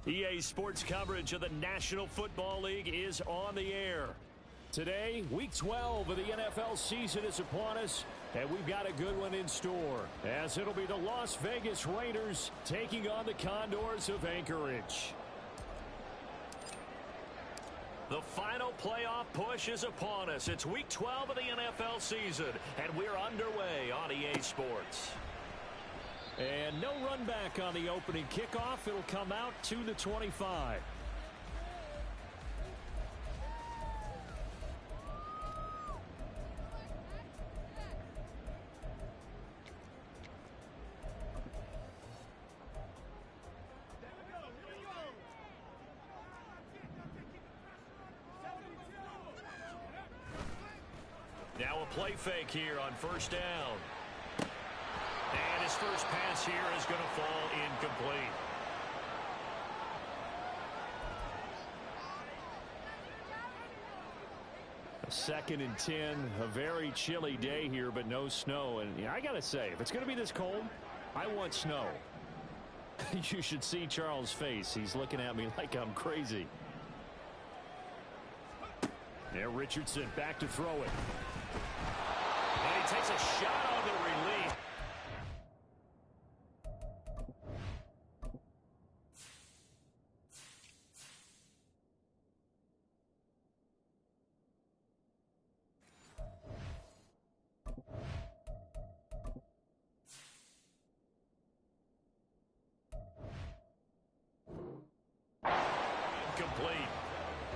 EA Sports coverage of the National Football League is on the air. Today, Week 12 of the NFL season is upon us, and we've got a good one in store, as it'll be the Las Vegas Raiders taking on the Condors of Anchorage. The final playoff push is upon us. It's Week 12 of the NFL season, and we're underway on EA Sports. And no run back on the opening kickoff. It'll come out to the 25. Now a play fake here on first down. And his first pass here is going to fall incomplete. A 2nd and 10, a very chilly day here, but no snow. And I got to say, if it's going to be this cold, I want snow. You should see Charles' face. He's looking at me like I'm crazy. There, Richardson back to throw it. And he takes a shot on the release. Incomplete.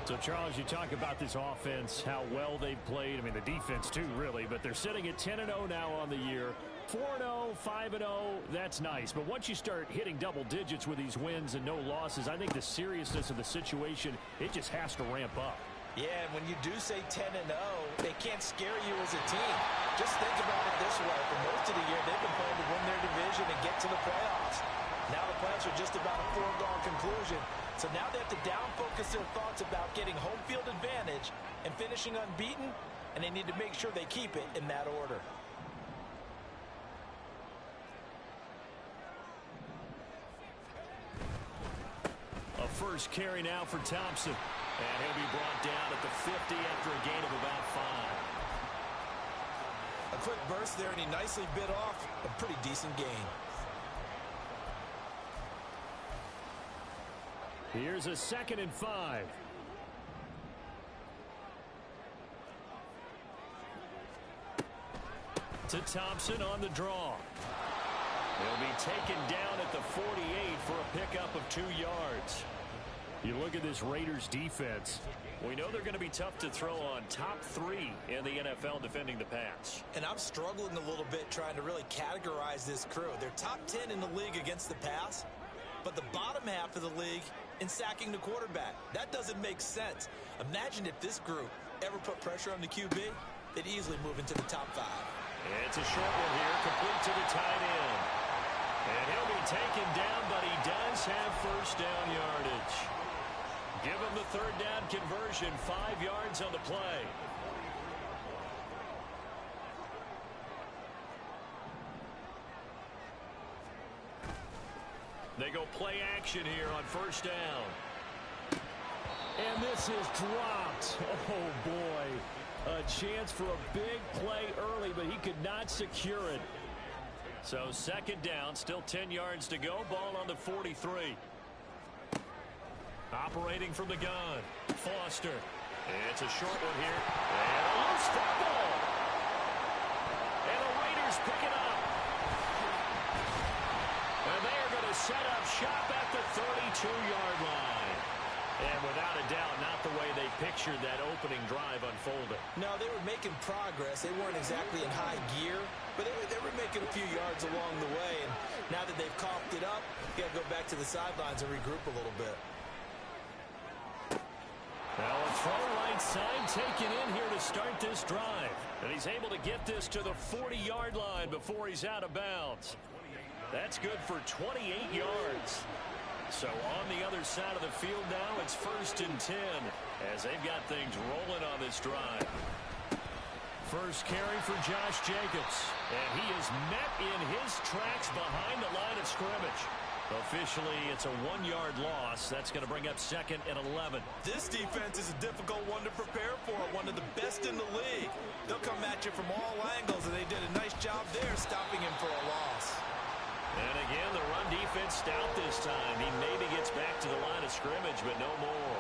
So, Charles, you talk about this offense, how well they've played. I mean, the defense, too, really. But they're sitting at 10-0 now on the year. 4-0, 5-0, that's nice. But once you start hitting double digits with these wins and no losses, I think the seriousness of the situation, it just has to ramp up. Yeah, and when you do say 10-0, they can't scare you as a team. Just think about it this way. For most of the year, they've been playing to win their division and get to the playoffs. Now the playoffs are just about a foregone conclusion. So now they have to down-focus their thoughts about getting home field advantage and finishing unbeaten, and they need to make sure they keep it in that order. A first carry now for Thompson. And he'll be brought down at the 50 after a gain of about 5. A quick burst there, and he nicely bit off a pretty decent gain. Here's a 2nd and 5. To Thompson on the draw. He'll be taken down at the 48 for a pickup of 2 yards. You look at this Raiders defense. We know they're going to be tough to throw on. Top 3 in the NFL defending the pass. And I'm struggling a little bit trying to really categorize this crew. They're top 10 in the league against the pass, but the bottom half of the league in sacking the quarterback. That doesn't make sense. Imagine if this group ever put pressure on the QB, they'd easily move into the top 5. It's a short one here, complete to the tight end. And he'll be taken down, but he does have first down yardage. Give him the 3rd down conversion, 5 yards on the play. They go play action here on first down. And this is dropped. Oh, boy. A chance for a big play early, but he could not secure it. So 2nd down, still 10 yards to go. Ball on the 43. Operating from the gun, Foster. It's a short one here. And a loose fumble. And the Raiders pick it up. And they are going to set up shop at the 32-yard line. And without a doubt, not the way they pictured that opening drive unfolding. No, they were making progress. They weren't exactly in high gear, but they were making a few yards along the way. And now that they've coughed it up, you got to go back to the sidelines and regroup a little bit. Now a throw right side taken in here to start this drive. And he's able to get this to the 40-yard line before he's out of bounds. That's good for 28 yards. So on the other side of the field now, it's 1st and 10 as they've got things rolling on this drive. First carry for Josh Jacobs. And he is met in his tracks behind the line of scrimmage. Officially, it's a 1-yard loss. That's going to bring up 2nd and 11. This defense is a difficult one to prepare for, one of the best in the league. They'll come at you from all angles, and they did a nice job there stopping him for a loss. And again, the run defense stout this time. He maybe gets back to the line of scrimmage, but no more.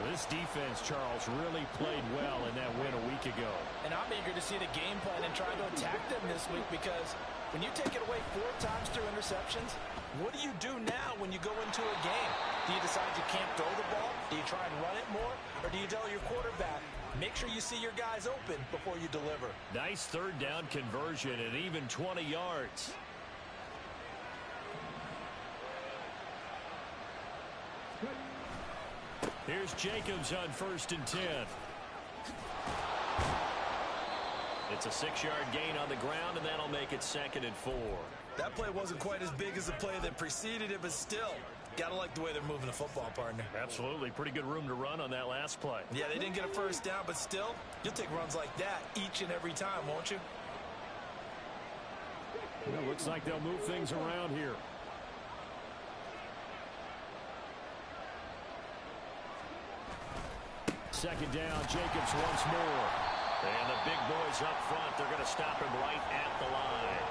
Well, this defense, Charles, really played well in that win a week ago. And I'm eager to see the game plan and try to attack them this week, because when you take it away 4 times through interceptions, what do you do now when you go into a game? Do you decide you can't throw the ball? Do you try and run it more? Or do you tell your quarterback, make sure you see your guys open before you deliver? Nice 3rd down conversion and even 20 yards. Here's Jacobs on 1st and 10. It's a 6-yard gain on the ground, and that'll make it 2nd and 4. That play wasn't quite as big as the play that preceded it, but still, gotta like the way they're moving the football, partner. Absolutely. Pretty good room to run on that last play. Yeah, they didn't get a 1st down, but still, you'll take runs like that each and every time, won't you? Well, looks like they'll move things around here. Second down, Jacobs once more. And the big boys up front, they're going to stop him right at the line.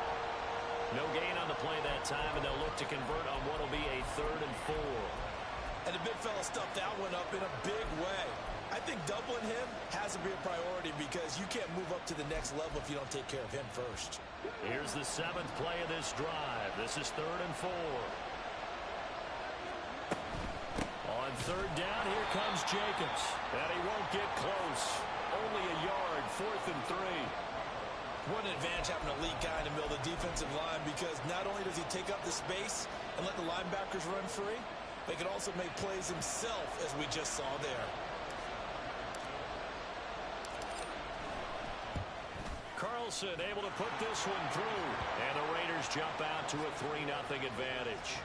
No gain on the play that time, and they'll look to convert on what will be a 3rd and 4. And the big fella stuffed that one up in a big way. I think doubling him has to be a priority, because you can't move up to the next level if you don't take care of him first. Here's the 7th play of this drive. This is 3rd and 4. On 3rd down, here comes Jacobs. And he won't get close. Only a yard, 4th and 3. What an advantage having an elite guy in the middle of the defensive line, because not only does he take up the space and let the linebackers run free, but he can also make plays himself, as we just saw there. Carlson able to put this one through. And the Raiders jump out to a 3-0 advantage.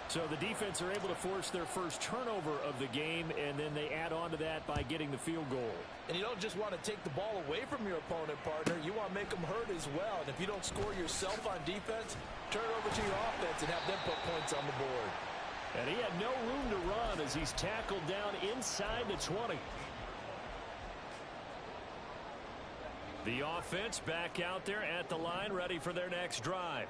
So the defense are able to force their first turnover of the game, and then they add on to that by getting the field goal. And you don't just want to take the ball away from your opponent, partner. You want to make them hurt as well. And if you don't score yourself on defense, turn it over to your offense and have them put points on the board. And he had no room to run as he's tackled down inside the 20. The offense back out there at the line, ready for their next drive.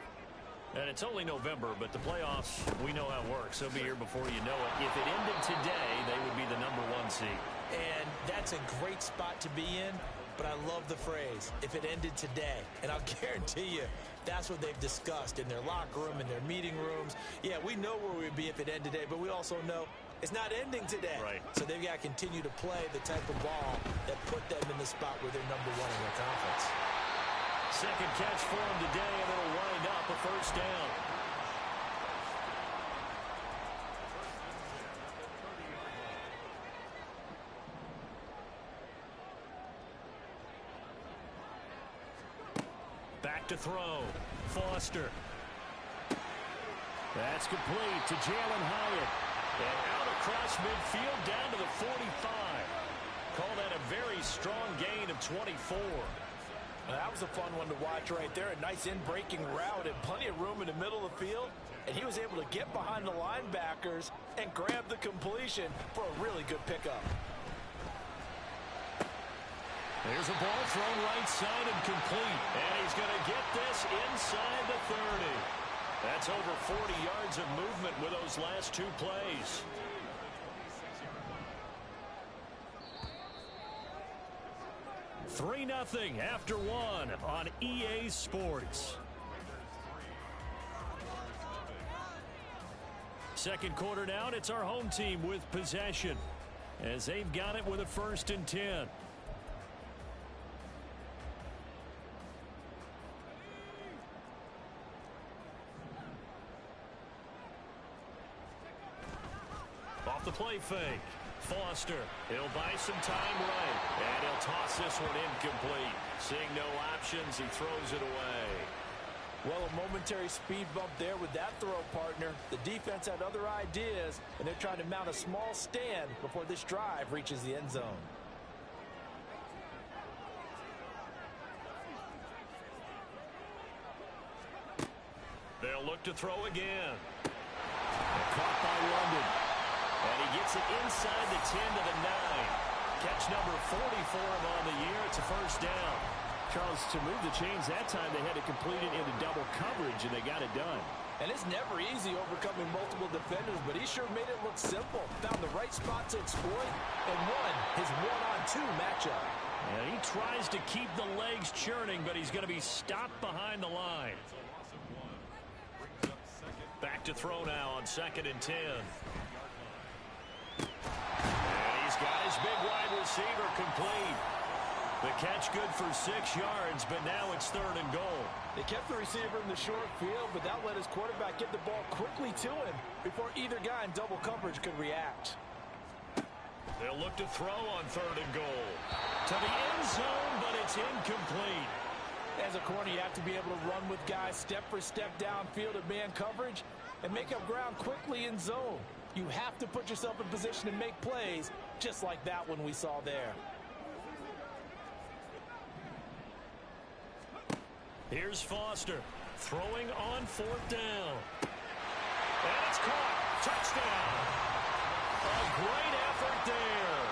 And it's only November, but the playoffs, we know how it works. They'll be here before you know it. If it ended today, they would be the #1 seed. And that's a great spot to be in, but I love the phrase, if it ended today. And I'll guarantee you, that's what they've discussed in their locker room, in their meeting rooms. Yeah, we know where we'd be if it ended today, but we also know it's not ending today. Right. So they've got to continue to play the type of ball that put them in the spot where they're #1 in their conference. Second catch for him today, and it'll wind up a 1st down. Back to throw. Foster. That's complete to Jalen Hyatt. And out across midfield down to the 45. Call that a very strong gain of 24. That was a fun one to watch right there. A nice in-breaking route and plenty of room in the middle of the field. And he was able to get behind the linebackers and grab the completion for a really good pickup. There's a ball thrown right side and complete. And he's going to get this inside the 30. That's over 40 yards of movement with those last 2 plays. $3-0 after 1 on EA Sports. Second quarter now, and it's our home team with possession as they've got it with a 1st and 10. Off the play fake. Foster, he'll buy some time right, and he'll toss this one incomplete. Seeing no options, he throws it away. Well, a momentary speed bump there with that throw, partner. The defense had other ideas, and they're trying to mount a small stand before this drive reaches the end zone. They'll look look to throw again. Caught by London. And he gets it inside the 10 to the 9. Catch number 40 for him on the year. It's a first down. Charles, to move the chains that time, they had to complete it into double coverage, and they got it done. And it's never easy overcoming multiple defenders, but he sure made it look simple. Found the right spot to exploit and won his one-on-two matchup. And he tries to keep the legs churning, but he's going to be stopped behind the line. Back to throw now on 2nd and 10. And he's got his big wide receiver complete. The catch good for 6 yards, but now it's 3rd and goal. They kept the receiver in the short field, but that let his quarterback get the ball quickly to him before either guy in double coverage could react. They'll look to throw on 3rd and goal. To the end zone, but it's incomplete. As a corner, you have to be able to run with guys step for step downfield at man coverage and make up ground quickly in zone. You have to put yourself in position to make plays, just like that one we saw there. Here's Foster throwing on 4th down. And it's caught. Touchdown. A great effort there.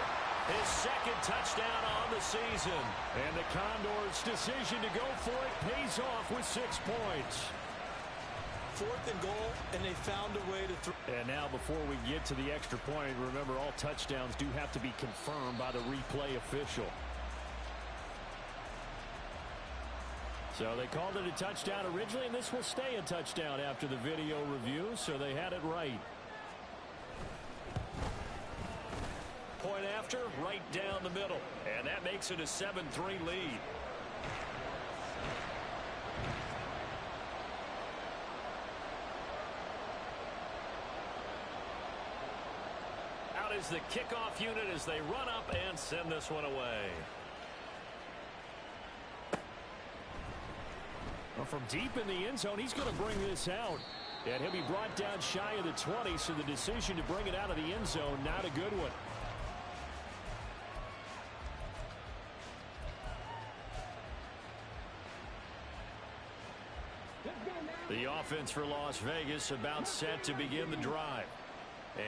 His 2nd touchdown on the season. And the Condors' decision to go for it pays off with 6 points. 4th and goal, and they found a way to throw. And now before we get to the extra point, remember all touchdowns do have to be confirmed by the replay official. So they called it a touchdown originally, and this will stay a touchdown after the video review, so they had it right. Point after, right down the middle. And that makes it a 7-3 lead. Out is the kickoff unit as they run up and send this one away. Well, from deep in the end zone, he's going to bring this out. And he'll be brought down shy of the 20, so the decision to bring it out of the end zone, not a good one. The offense for Las Vegas about set to begin the drive.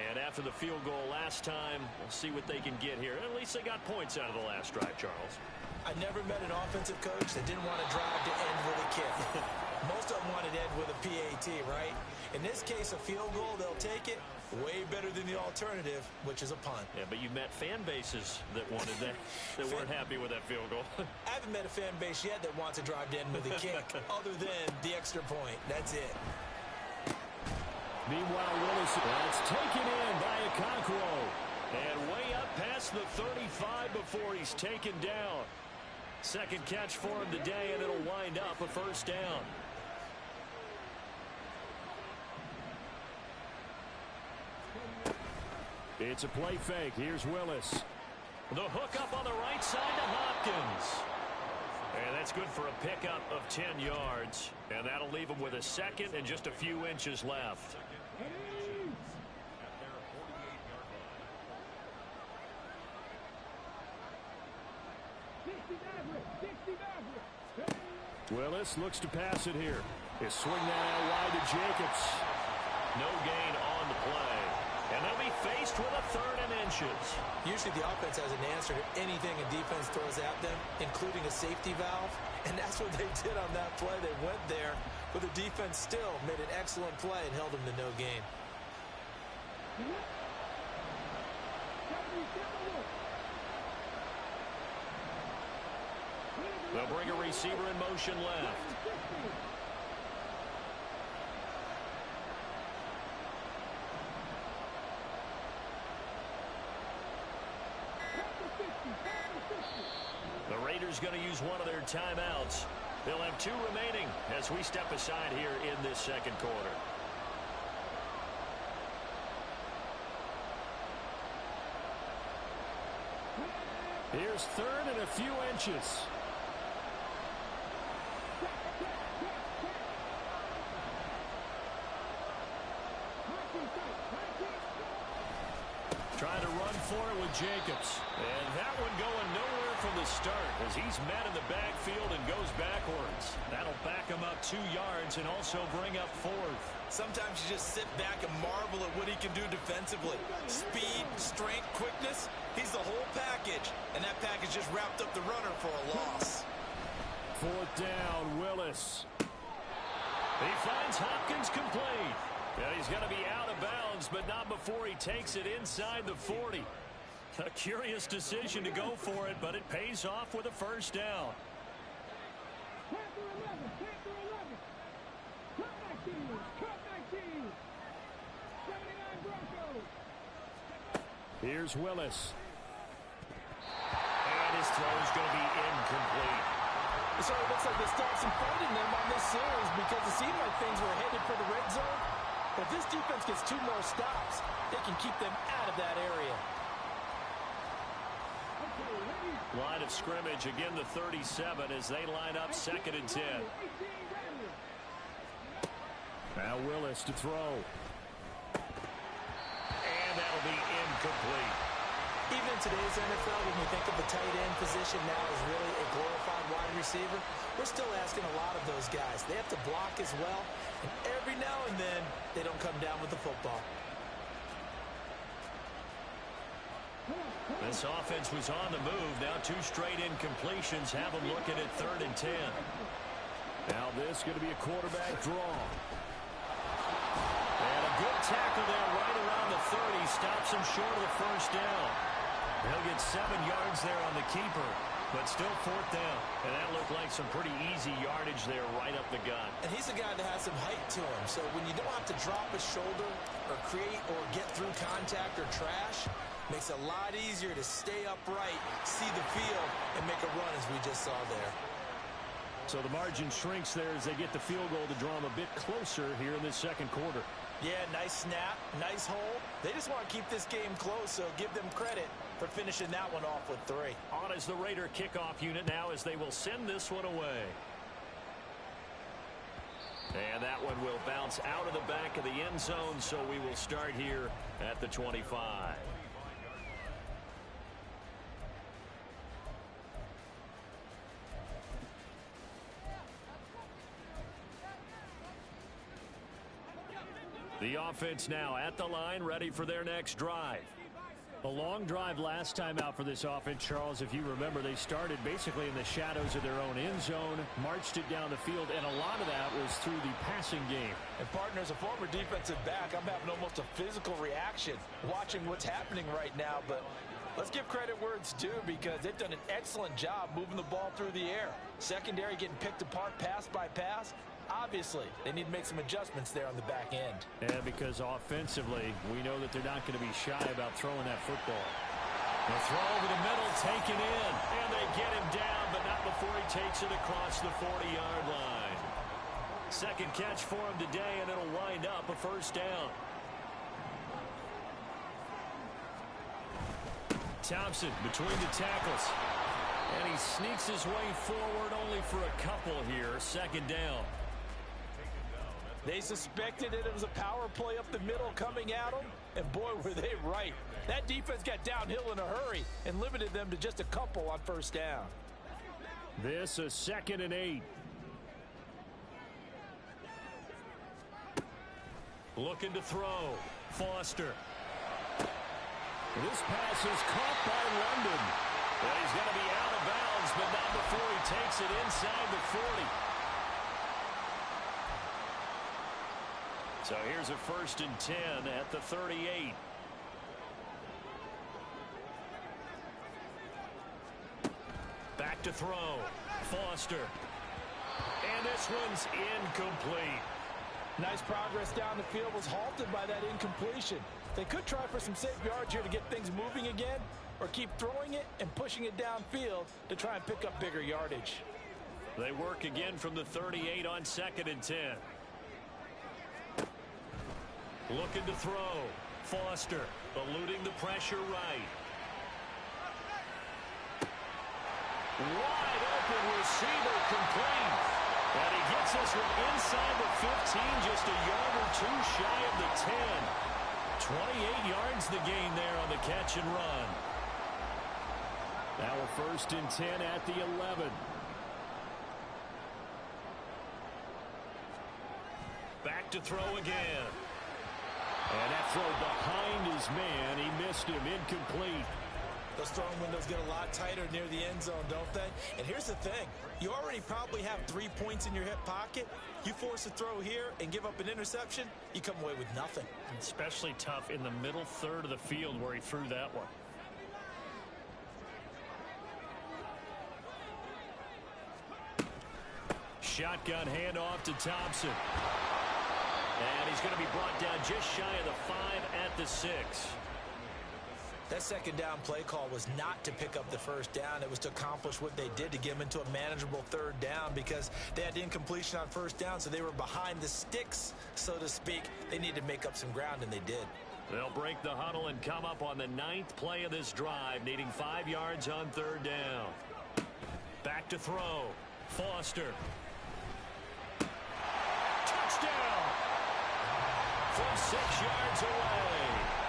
And after the field goal last time, we'll see what they can get here. At least they got points out of the last drive, Charles. I never met an offensive coach that didn't want to drive to end with a kick. Most of them wanted to end with a PAT, right? In this case, a field goal, they'll take it. Way better than the alternative, which is a punt. Yeah, but you met fan bases that wanted that, that weren't happy with that field goal. I haven't met a fan base yet that wants to drive to end with a kick, other than the extra point. That's it. Meanwhile, Willis, that's taken in by Okonkwo. And way up past the 35 before he's taken down. 2nd catch for him today, and it'll wind up a first down. It's a play fake. Here's Willis. The hook up on the right side to Hopkins. And that's good for a pickup of 10 yards. And that'll leave him with a 2nd and just a few inches left. Willis looks to pass it here. He'll swing that out wide to Jacobs. No gain on the play. And they'll be faced with a 3rd and inches. Usually the offense has an answer to anything a defense throws at them, including a safety valve. And that's what they did on that play. They went there, but the defense still made an excellent play and held them to no gain. They'll bring a receiver in motion left. The Raiders going to use one of their timeouts. They'll have 2 remaining as we step aside here in this 2nd quarter. Here's 3rd and a few inches. Trying to run run for it with Jacobs. And that one going nowhere from the start as he's met in the backfield and goes backwards. That'll back him up 2 yards and also bring up 4th. Sometimes you just sit back and marvel at what he can do defensively. Speed, strength, quickness. He's the whole package. And that package just wrapped up the runner for a loss. 4th down, Willis. He finds Hopkins complete. And he's going to be out of bounds, but not before he takes it inside the 40. A curious decision to go for it, but it pays off with a 1st down. Here's Willis. And his throw's going to be incomplete. So it looks like they still have some fight in them on this series because it seemed like things were headed for the red zone. But this defense gets 2 more stops. They can keep them out of that area. Line of scrimmage, again the 37 as they line up 2nd and 10. Now Willis to throw. And that'll be incomplete. Even in today's NFL, when we think of the tight end position now as really a glorified wide receiver, we're still asking a lot of those guys. They have to block as well, and every now and then, they don't come down with the football. This offense was on the move. Now 2 straight incompletions have them looking at 3rd and 10. Now this is going to be a quarterback draw. And a good tackle there right around the 30. Stops him short of the 1st down. He'll get 7 yards there on the keeper, but still 4th down. And that looked like some pretty easy yardage there right up the gut. And he's a guy that has some height to him, so when you don't have to drop his shoulder or create or get through contact or trash, makes it a lot easier to stay upright, see the field, and make a run as we just saw there. So the margin shrinks there as they get the field goal to draw them a bit closer here in this 2nd quarter. Yeah, nice snap, nice hole. They just want to keep this game close, so give them credit for finishing that one off with 3. On is the Raider kickoff unit now as they will send this one away. And that one will bounce out of the back of the end zone, so we will start here at the 25. The offense now at the line, ready for their next drive. A long drive last time out for this offense, Charles. If you remember, they started basically in the shadows of their own end zone, marched it down the field, and a lot of that was through the passing game. And partner, as a former defensive back, I'm having almost a physical reaction watching what's happening right now. But let's give credit where it's due because they've done an excellent job moving the ball through the air. Secondary getting picked apart pass by pass. Obviously, they need to make some adjustments there on the back end. And because offensively, we know that they're not going to be shy about throwing that football. The throw over the middle, taken in. And they get him down, but not before he takes it across the 40-yard line. 2nd catch for him today, and it'll wind up a 1st down. Thompson between the tackles. And he sneaks his way forward only for a couple here. 2nd down. They suspected it was a power play up the middle coming at them, and boy, were they right. That defense got downhill in a hurry and limited them to just a couple on 1st down. This is 2nd and 8. Looking to throw. Foster. This pass is caught by London. And he's going to be out of bounds, but not before he takes it inside the 40. So here's a 1st and 10 at the 38. Back to throw. Foster. And this one's incomplete. Nice progress down the field, was halted by that incompletion. They could try for some safe yards here to get things moving again, or keep throwing it and pushing it downfield to try and pick up bigger yardage. They work again from the 38 on 2nd and 10. Looking to throw. Foster eluding the pressure right. Wide open receiver complete. And he gets this one inside the 15, just a yard or 2 shy of the 10. 28 yards the gain there on the catch and run. Now we're 1st and 10 at the 11. Back to throw again. And that throw behind his man. He missed him. Incomplete. Those throwing windows get a lot tighter near the end zone, don't they? And here's the thing. You already probably have 3 points in your hip pocket. You force a throw here and give up an interception, you come away with nothing. Especially tough in the middle third of the field where he threw that one. Shotgun handoff to Thompson. And he's going to be brought down just shy of the 5 at the 6. That second down play call was not to pick up the first down. It was to accomplish what they did, to get them into a manageable 3rd down, because they had incompletion on 1st down, so they were behind the sticks, so to speak. They needed to make up some ground, and they did. They'll break the huddle and come up on the 9th play of this drive, needing 5 yards on 3rd down. Back to throw. Foster. Touchdown! From 6 yards away.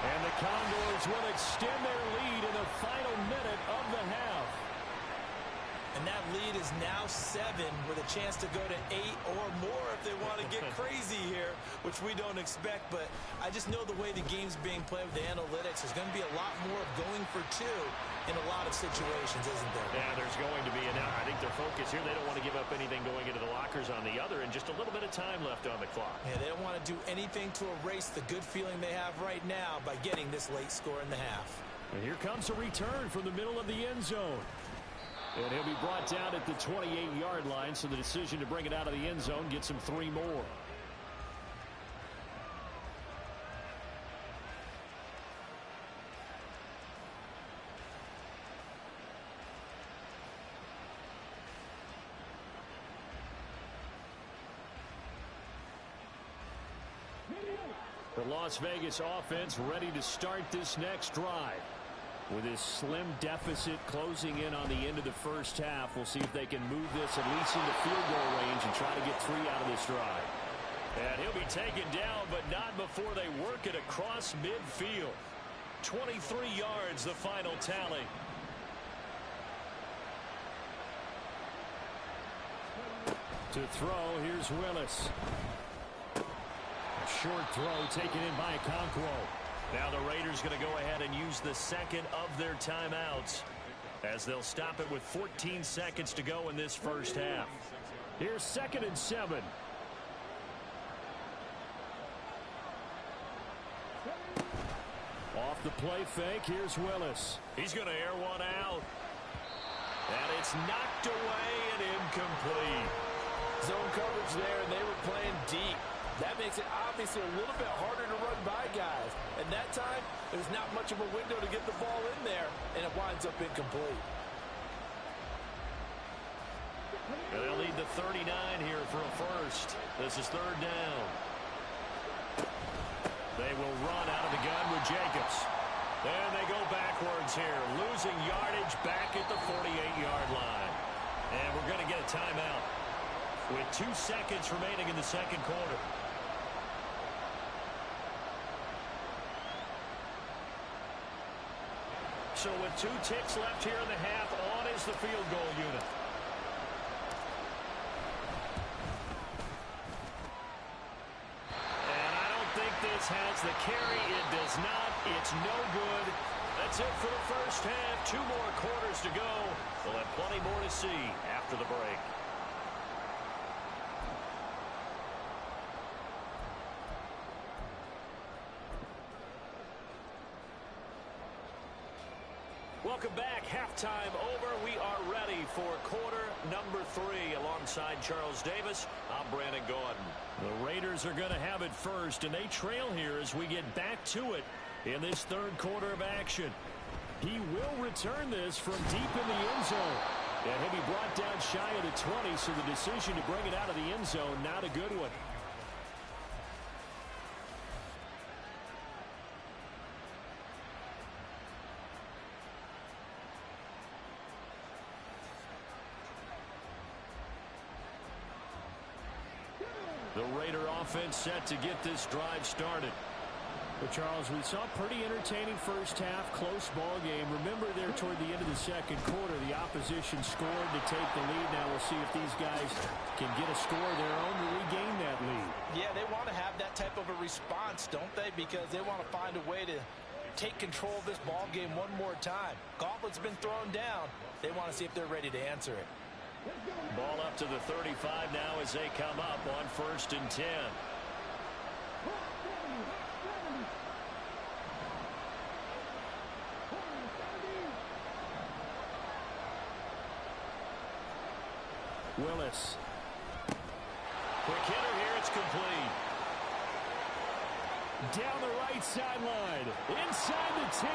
And the Condors will extend their lead in the final minute of the half. And that lead is now 7 with a chance to go to 8 or more if they want to get crazy here, which we don't expect. But I just know the way the game's being played with the analytics, there's going to be a lot more of going for 2 in a lot of situations, isn't there? Yeah, there's going to be. And I think their focus here, they don't want to give up anything going into the lockers on the other, and just a little bit of time left on the clock. Yeah, they don't want to do anything to erase the good feeling they have right now by getting this late score in the half. And here comes a return from the middle of the end zone. And he'll be brought down at the 28-yard line, so the decision to bring it out of the end zone gets him 3 more. The Las Vegas offense ready to start this next drive. With this slim deficit closing in on the end of the first half, we'll see if they can move this at least into field goal range and try to get 3 out of this drive. And he'll be taken down, but not before they work it across midfield. 23 yards, the final tally. To throw, here's Willis. A short throw taken in by Okonkwo. Now the Raiders going to go ahead and use the second of their timeouts, as they'll stop it with 14 seconds to go in this first half. Here's 2nd and 7. Off the play fake, here's Willis. He's going to air one out. And it's knocked away and incomplete. Zone coverage there, and they were playing deep. That makes it obviously a little bit harder to run by guys. And that time, there's not much of a window to get the ball in there, and it winds up incomplete. They'll need the 39 here for a first. This is 3rd down. They will run out of the gun with Jacobs. And they go backwards here, losing yardage back at the 48-yard line. And we're going to get a timeout with 2 seconds remaining in the second quarter. So with 2 ticks left here in the half, on is the field goal unit. And I don't think this has the carry. It does not. It's no good. That's it for the first half. 2 more quarters to go. We'll have plenty more to see after the break. Welcome back. Halftime over. We are ready for quarter number 3. Alongside Charles Davis, I'm Brandon Gaudin. The Raiders are going to have it first, and they trail here as we get back to it in this 3rd quarter of action. He will return this from deep in the end zone. And he'll be brought down shy of the 20, so the decision to bring it out of the end zone, not a good one. The Raider offense set to get this drive started. Well, Charles, we saw a pretty entertaining first half, close ball game. Remember there toward the end of the second quarter, the opposition scored to take the lead. Now we'll see if these guys can get a score of their own to regain that lead. Yeah, they want to have that type of a response, don't they? Because they want to find a way to take control of this ball game one more time. Gauntlet's been thrown down. They want to see if they're ready to answer it. Ball up to the 35 now as they come up on 1st and 10. Willis. Quick hitter here. It's complete. Down the right sideline. Inside the 10.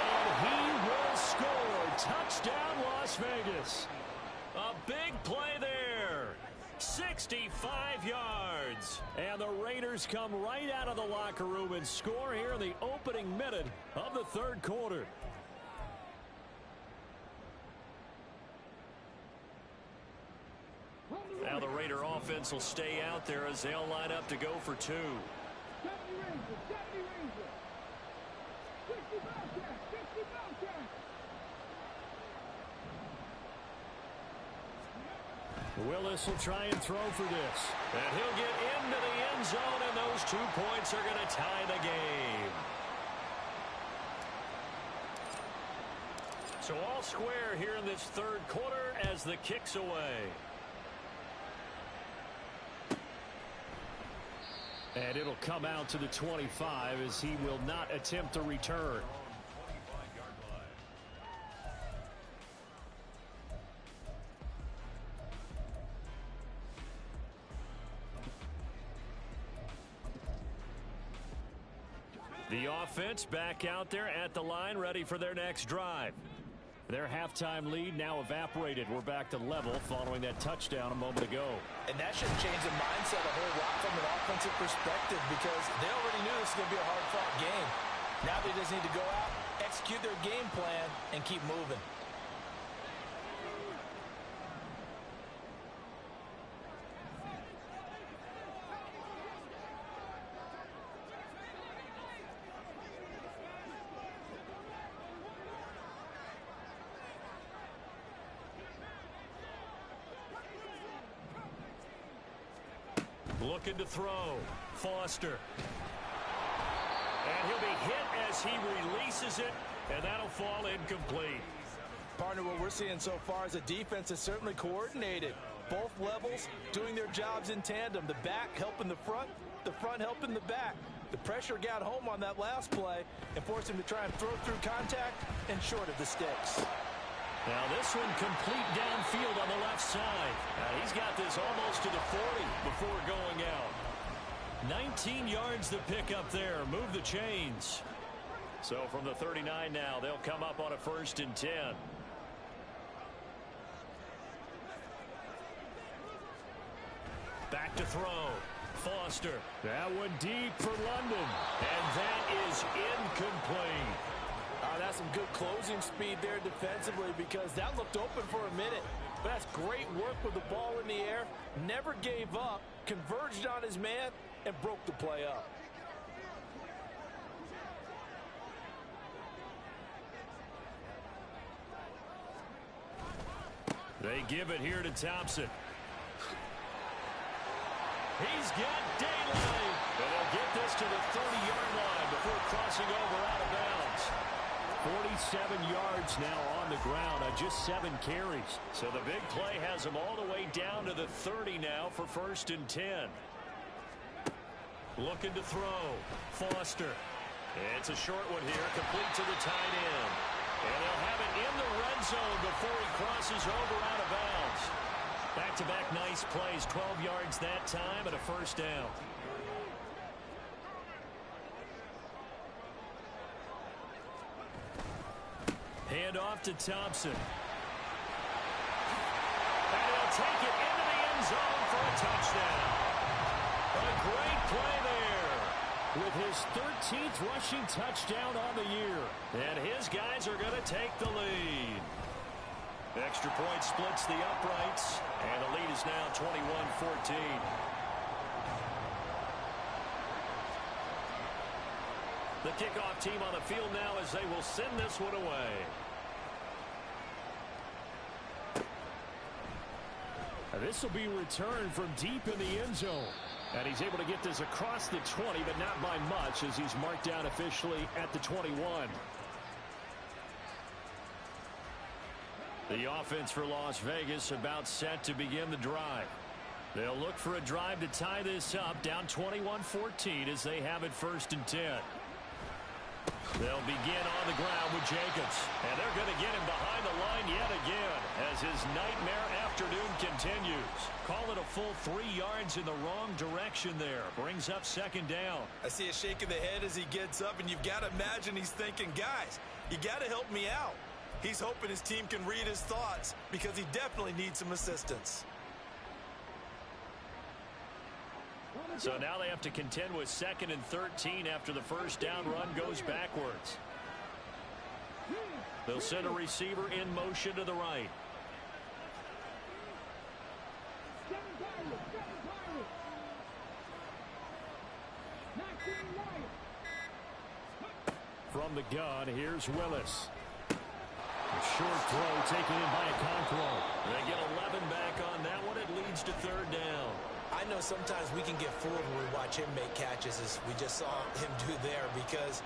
And he will score. Touchdown, Las Vegas. A big play there. 65 yards. And the Raiders come right out of the locker room and score here in the opening minute of the third quarter. Now the Raider offense will stay out there as they'll line up to go for 2. Willis will try and throw for this. And he'll get into the end zone, and those 2 points are going to tie the game. So all square here in this third quarter as the kick's away. And it'll come out to the 25 as he will not attempt a return. The offense back out there at the line, ready for their next drive. Their halftime lead now evaporated. We're back to level following that touchdown a moment ago. And that should change the mindset a whole lot from an offensive perspective because they already knew this was going to be a hard-fought game. Now they just need to go out, execute their game plan, and keep moving. Looking to throw. Foster. And he'll be hit as he releases it, and that'll fall incomplete. Partner, what we're seeing so far is the defense is certainly coordinated. Both levels doing their jobs in tandem. The back helping the front helping the back. The pressure got home on that last play and forced him to try and throw through contact and short of the sticks. Now this one complete downfield on the left side. Now he's got this almost to the 40 before going out. 19 yards to pick up there. Move the chains. So from the 39 now, they'll come up on a 1st and 10. Back to throw. Foster. That one deep for London. And that is incomplete. That's some good closing speed there defensively because that looked open for a minute. But that's great work with the ball in the air. Never gave up, converged on his man, and broke the play up. They give it here to Thompson. He's got daylight. And they'll get this to the 30-yard line before crossing over out of bounds. 47 yards now on the ground on just 7 carries. So the big play has him all the way down to the 30 now for 1st and 10. Looking to throw. Foster. It's a short one here, complete to the tight end. And they'll have it in the red zone before he crosses over out of bounds. Back-to-back nice plays, 12 yards that time and a 1st down. Hand off to Thompson. And he'll take it into the end zone for a touchdown. A great play there. With his 13th rushing touchdown on the year. And his guys are going to take the lead. Extra point splits the uprights. And the lead is now 21-14. The kickoff team on the field now as they will send this one away. This will be returned from deep in the end zone. And he's able to get this across the 20, but not by much as he's marked down officially at the 21. The offense for Las Vegas about set to begin the drive. They'll look for a drive to tie this up, down 21-14 as they have it 1st and 10. They'll begin on the ground with Jacobs. And they're going to get him behind the line yet again as his nightmare afternoon continues. Call it a full 3 yards in the wrong direction there. Brings up 2nd down. I see a shake of the head as he gets up, and you've got to imagine he's thinking, guys, you got to help me out. He's hoping his team can read his thoughts because he definitely needs some assistance. So now they have to contend with 2nd and 13 after the 1st down run goes backwards. They'll send a receiver in motion to the right. From the gun, here's Willis. Short throw taken in by Okonkwo. They get 11 back on that one. It leads to 3rd down. I know sometimes we can get fooled when we watch him make catches, as we just saw him do there, because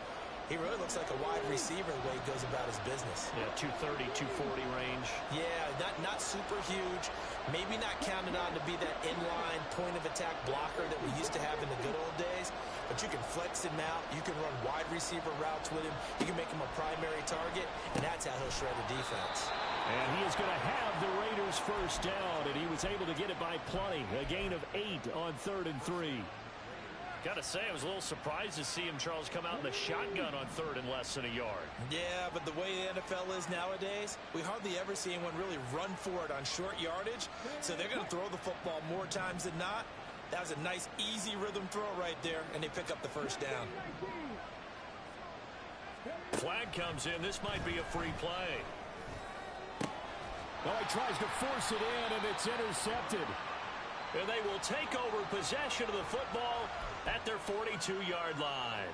he really looks like a wide receiver the way he goes about his business. Yeah, 230, 240 range. Yeah, not super huge. Maybe not counted on to be that inline point-of-attack blocker that we used to have in the good old days. But you can flex him out. You can run wide receiver routes with him. You can make him a primary target, and that's how he'll shred the defense. And he is going to have the Raiders 1st down, and he was able to get it by plenty. A gain of 8 on 3rd and 3. Got to say, I was a little surprised to see him, Charles, come out in the shotgun on 3rd and less than a yard. Yeah, but the way the NFL is nowadays, we hardly ever see anyone really run for it on short yardage. So they're going to throw the football more times than not. That was a nice, easy rhythm throw right there, and they pick up the 1st down. Flag comes in. This might be a free play. Oh, he tries to force it in, and it's intercepted. And they will take over possession of the football at their 42-yard line.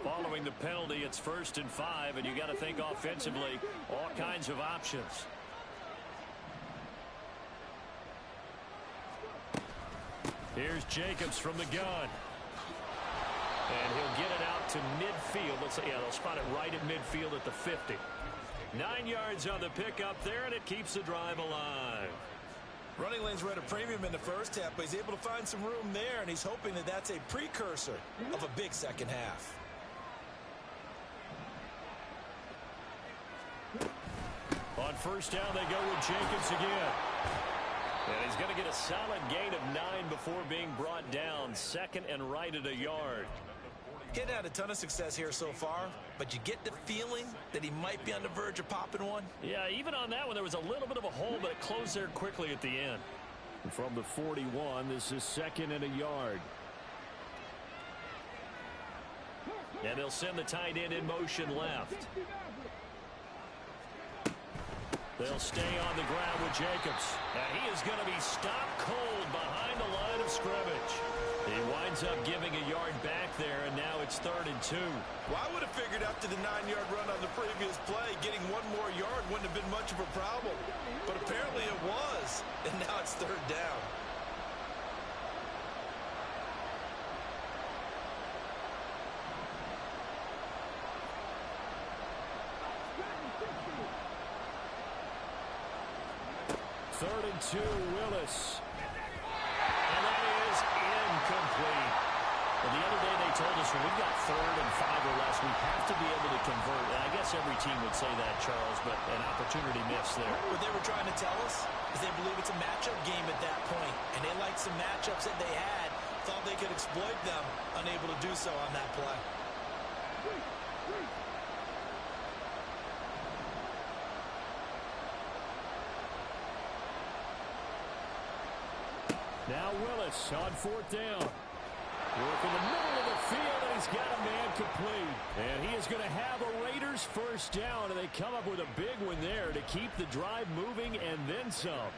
Following the penalty, it's 1st and 5, and you got to think offensively, all kinds of options. Here's Jacobs from the gun. And he'll get it out to midfield. They'll spot it right at midfield at the 50. 9 yards on the pickup there, and it keeps the drive alive. Running lanes were at a premium in the 1st half, but he's able to find some room there, and he's hoping that that's a precursor of a big 2nd half. On 1st down, they go with Jacobs again. And he's going to get a solid gain of 9 before being brought down. 2nd and right at a yard. He's had a ton of success here so far, but you get the feeling that he might be on the verge of popping one. Yeah, even on that one, there was a little bit of a hole, but it closed there quickly at the end. And from the 41, this is 2nd and a yard. And they'll send the tight end in motion left. They'll stay on the ground with Jacobs. And he is going to be stopped cold behind the line of scrimmage. He winds up giving a yard back there, and now it's 3rd and 2. Well, I would have figured after the 9-yard run on the previous play, getting 1 more yard wouldn't have been much of a problem. But apparently it was, and now it's 3rd down. Third and 2, Willis. And that is incomplete. Well, the other day they told us when we've got 3rd and 5 or less, we have to be able to convert. And I guess every team would say that, Charles, but an opportunity missed there. What they were trying to tell us is they believe it's a matchup game at that point, and they liked some matchups that they had, thought they could exploit them, unable to do so on that play. Now Willis on 4th down. Work in the middle of the field, and he's got a man complete. And he is going to have a Raiders 1st down, and they come up with a big one there to keep the drive moving and then some.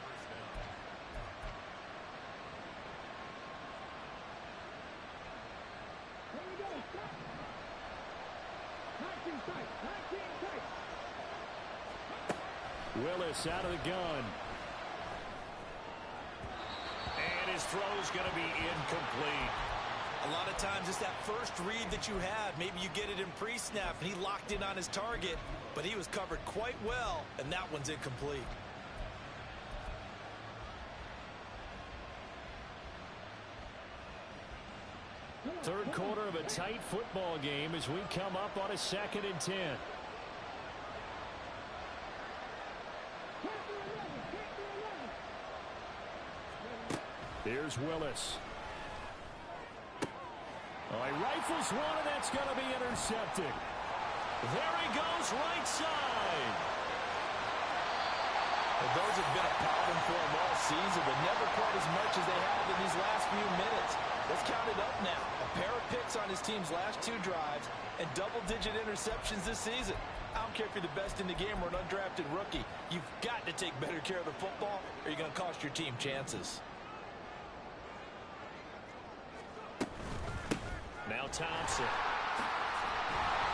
Willis out of the gun. And his throw's going to be incomplete. A lot of times it's that first read that you have. Maybe you get it in pre-snap and he locked in on his target, but he was covered quite well, and that one's incomplete. Third quarter of a tight football game as we come up on a 2nd and 10. Here's Willis. Oh, he rifles one, and that's going to be intercepted. There he goes, right side. Well, those have been a problem for him all season, but never quite as much as they have in these last few minutes. Let's count it up now. A pair of picks on his team's last 2 drives and double-digit interceptions this season. I don't care if you're the best in the game or an undrafted rookie. You've got to take better care of the football or you're going to cost your team chances. Now Thompson.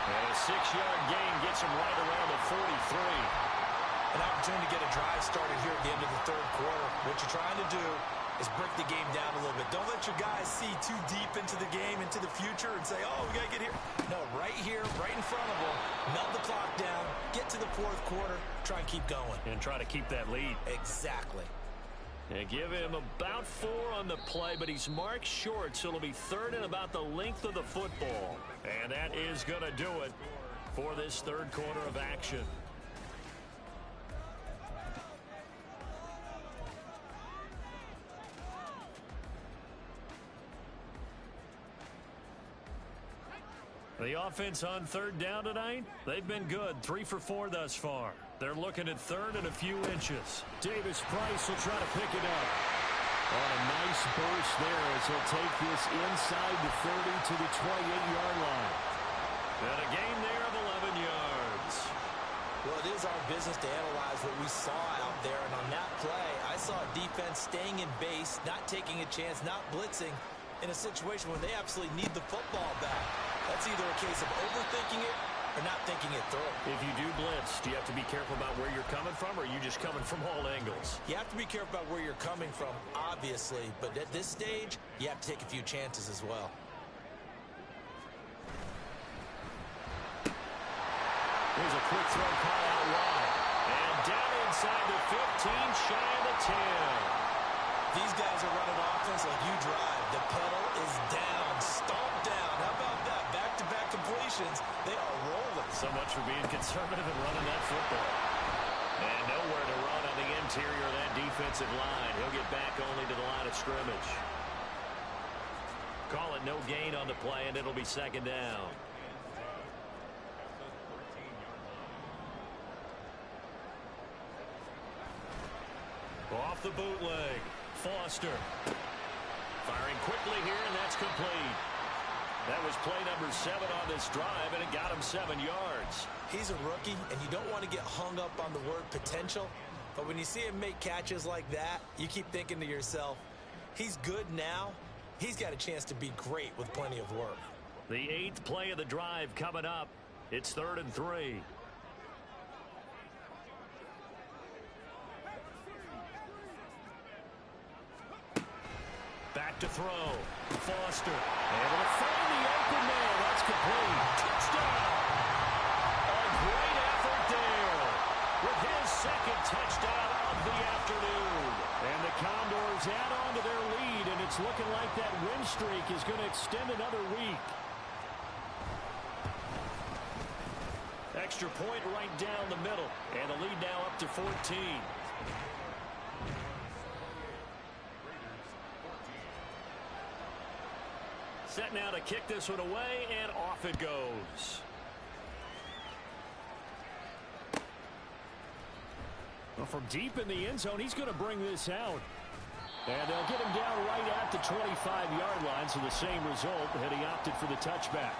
And a 6-yard gain gets him right around the 43. An opportunity to get a drive started here at the end of the third quarter. What you're trying to do is break the game down a little bit. Don't let your guys see too deep into the game, into the future, and say, oh, we got to get here. No, right here, right in front of them, melt the clock down, get to the fourth quarter, try and keep going. And try to keep that lead. Exactly. And give him about 4 on the play, but he's marked short, so it'll be 3rd and about the length of the football. And that is going to do it for this third quarter of action. The offense on 3rd down tonight, they've been good. 3 for 4 thus far. They're looking at 3rd and a few inches. Davis Price will try to pick it up. On a nice burst there as he'll take this inside the 30 to the 28-yard line. And a gain there of 11 yards. Well, it is our business to analyze what we saw out there. And on that play, I saw a defense staying in base, not taking a chance, not blitzing in a situation where they absolutely need the football back. That's either a case of overthinking it or not thinking it through. If you do blitz, do you have to be careful about where you're coming from, or are you just coming from all angles? You have to be careful about where you're coming from, obviously. But at this stage, you have to take a few chances as well. Here's a quick throw call out wide. And down inside the 15, shy of the 10. These guys are running offense like you drive. The pedal is down, stomp down. How about that? Back-to-back completions. They are rolling. So much for being conservative and running that football. And nowhere to run on the interior of that defensive line. He'll get back only to the line of scrimmage. Call it no gain on the play, and it'll be 2nd down. Off the bootleg. Foster. Firing quickly here, and that's complete. That was play number 7 on this drive, and it got him 7 yards. He's a rookie, and you don't want to get hung up on the word potential. But when you see him make catches like that, you keep thinking to yourself, he's good now. He's got a chance to be great with plenty of work. The 8th play of the drive coming up. It's 3rd and 3. Back to throw. Foster. Able to find the open man. That's complete. Touchdown. A great effort there. With his 2nd touchdown of the afternoon. And the Condors add on to their lead, and it's looking like that win streak is going to extend another week. Extra point right down the middle. And the lead now up to 14. Set now to kick this one away, and off it goes. Well, from deep in the end zone, he's going to bring this out. And they'll get him down right at the 25-yard line, so the same result, had he opted for the touchback.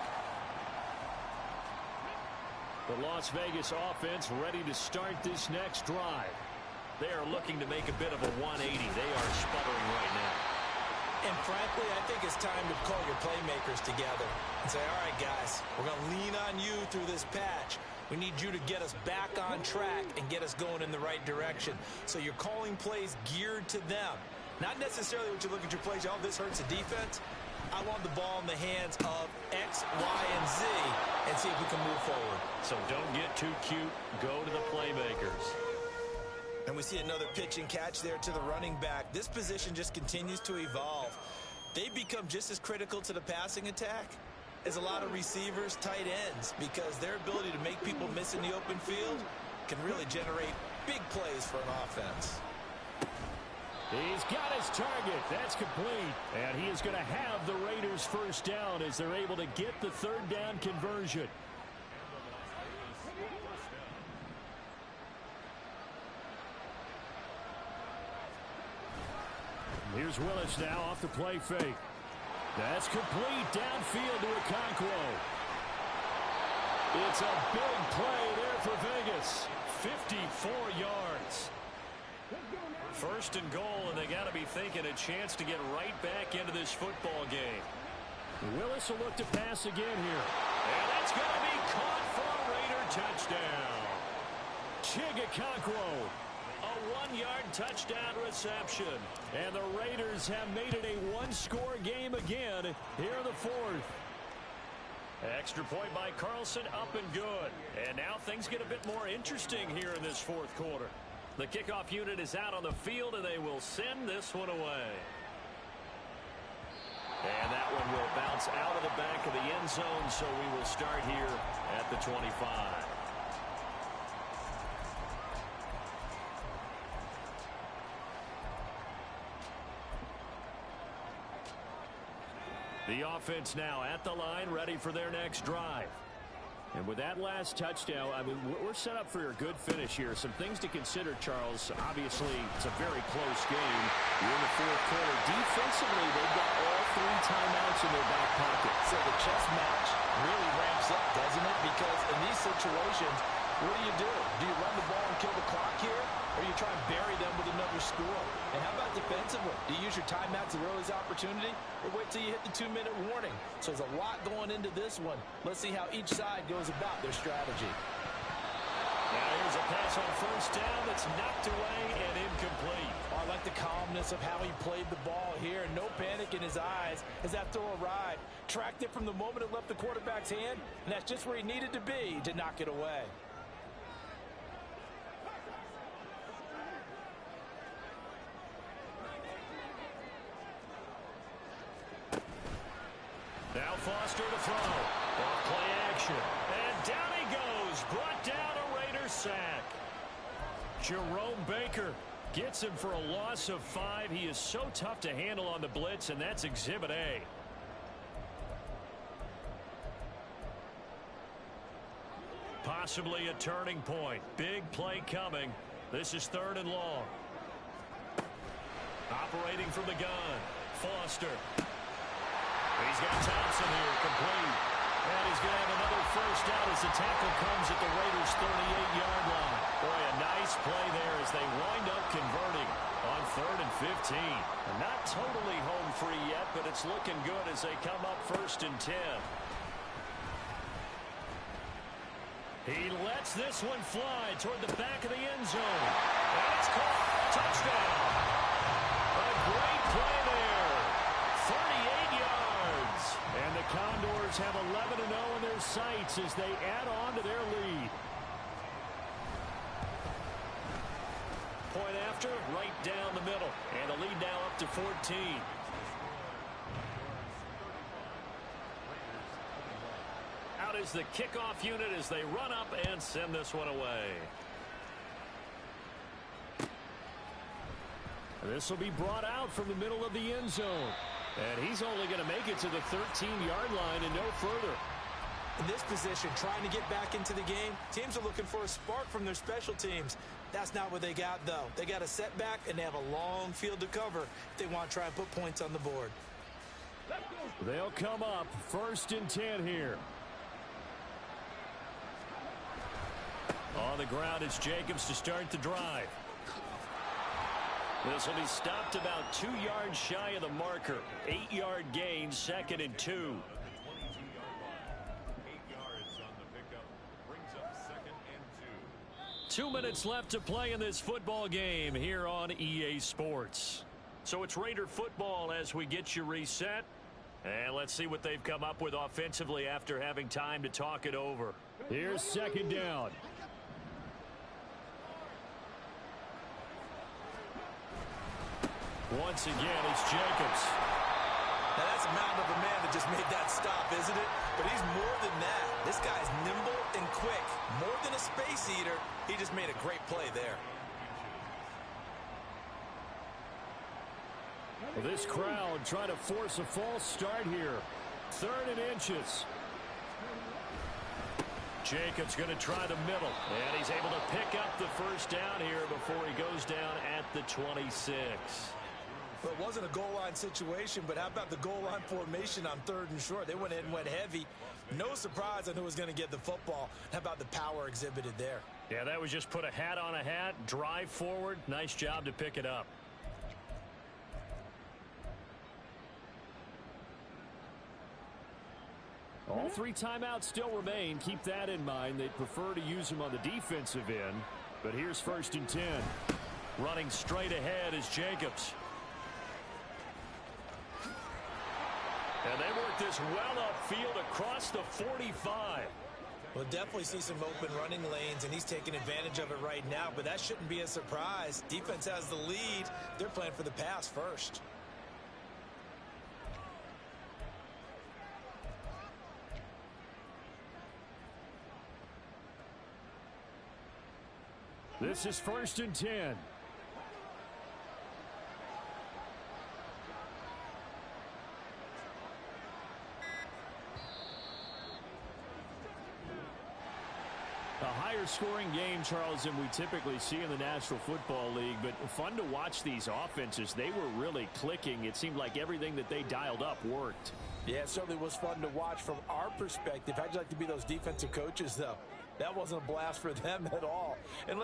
The Las Vegas offense ready to start this next drive. They are looking to make a bit of a 180. They are sputtering right now. And frankly, I think it's time to call your playmakers together and say, all right, guys, we're going to lean on you through this patch. We need you to get us back on track and get us going in the right direction. So you're calling plays geared to them. Not necessarily what you look at your plays, oh, this hurts the defense. I want the ball in the hands of X, Y, and Z and see if we can move forward. So don't get too cute. Go to the playmakers. And we see another pitch and catch there to the running back. This position just continues to evolve. They become just as critical to the passing attack as a lot of receivers, tight ends, because their ability to make people miss in the open field can really generate big plays for an offense. He's got his target. That's complete. And he is going to have the Raiders first down as they're able to get the third down conversion. Here's Willis now off the play fake. That's complete downfield to Okonkwo. It's a big play there for Vegas. 54 yards. First and goal, and they got to be thinking a chance to get right back into this football game. Willis will look to pass again here. And that's going to be caught for a Raider touchdown. Chig Okonkwo. A 1-yard touchdown reception. And the Raiders have made it a one-score game again here in the fourth. Extra point by Carlson, up and good. And now things get a bit more interesting here in this fourth quarter. The kickoff unit is out on the field, and they will send this one away. And that one will bounce out of the back of the end zone, so we will start here at the 25. The offense now at the line, ready for their next drive. And with that last touchdown, I mean, we're set up for a good finish here. Some things to consider, Charles. Obviously, it's a very close game. You're in the fourth quarter. Defensively, they've got all 3 timeouts in their back pocket. So the chess match really ramps up, doesn't it? Because in these situations, what do? Do you run the ball and kill the clock here? Or do you try and bury them with another score? And how about defensively? Do you use your timeouts at the earliest opportunity? Or wait till you hit the 2-minute warning? So there's a lot going into this one. Let's see how each side goes about their strategy. Now here's a pass on first down that's knocked away and incomplete. I like the calmness of how he played the ball here. No panic in his eyes as that throw arrived. Tracked it from the moment it left the quarterback's hand, and that's just where he needed to be to knock it away. Now Foster to throw. Off play action. And down he goes. Brought down a Raider sack. Jerome Baker gets him for a loss of 5. He is so tough to handle on the blitz, and that's Exhibit A. Possibly a turning point. Big play coming. This is 3rd and long. Operating from the gun. Foster. He's got Thompson here, complete. And he's going to have another first down as the tackle comes at the Raiders' 38-yard line. Boy, a nice play there as they wind up converting on 3rd and 15. And not totally home free yet, but it's looking good as they come up 1st and 10. He lets this one fly toward the back of the end zone. And it's caught. Touchdown. A great play there. 38 yards. And the Condors have 11-0 in their sights as they add on to their lead. Point after, right down the middle. And the lead now up to 14. Out is the kickoff unit as they run up and send this one away. This will be brought out from the middle of the end zone. And he's only going to make it to the 13-yard line and no further. In this position, trying to get back into the game, teams are looking for a spark from their special teams. That's not what they got, though. They got a setback, and they have a long field to cover if they want to try and put points on the board. They'll come up 1st and 10 here. On the ground, it's Jacobs to start the drive. This will be stopped about 2 yards shy of the marker. 8-yard gain, 2nd and 2. 2 minutes left to play in this football game here on EA Sports. So it's Raider football as we get you reset. And let's see what they've come up with offensively after having time to talk it over. Here's 2nd down. Once again, it's Jacobs. Now that's a mountain of a man that just made that stop, isn't it? But he's more than that. This guy's nimble and quick. More than a space eater, he just made a great play there. Well, this crowd trying to force a false start here. 3rd and inches. Jacobs going to try the middle. And he's able to pick up the first down here before he goes down at the 26. Well, it wasn't a goal line situation, but how about the goal line formation on 3rd and short? They went in and went heavy. No surprise on who was going to get the football. How about the power exhibited there? Yeah, that was just put a hat on a hat, drive forward. Nice job to pick it up. All 3 timeouts still remain. Keep that in mind. They'd prefer to use them on the defensive end. But here's 1st and 10. Running straight ahead is Jacobs. And they work this well upfield across the 45. We'll definitely see some open running lanes, and he's taking advantage of it right now, but that shouldn't be a surprise. Defense has the lead. They're playing for the pass first. This is 1st and 10. A higher scoring game, Charles, than we typically see in the National Football League, but fun to watch these offenses. They were really clicking. It seemed like everything that they dialed up worked. Yeah, it certainly was fun to watch from our perspective. How'd you like to be those defensive coaches, though? That wasn't a blast for them at all. And